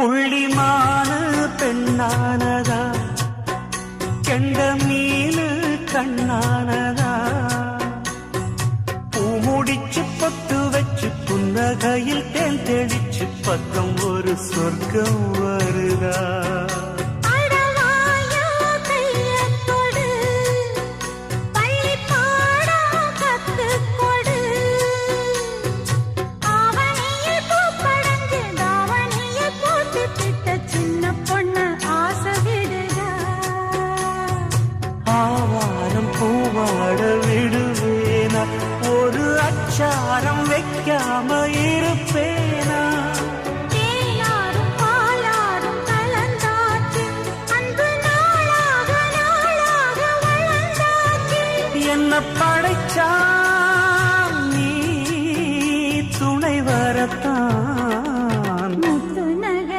புள்ளிமான பெண்ணானதா, கெண்ட மீனு கண்ணானதா, பூ முடிச்சு பொட்டு வச்சு புன்னகையில் தேன் தெளிச்சு பக்கம் ஒரு சொர்க்கம் வருதா.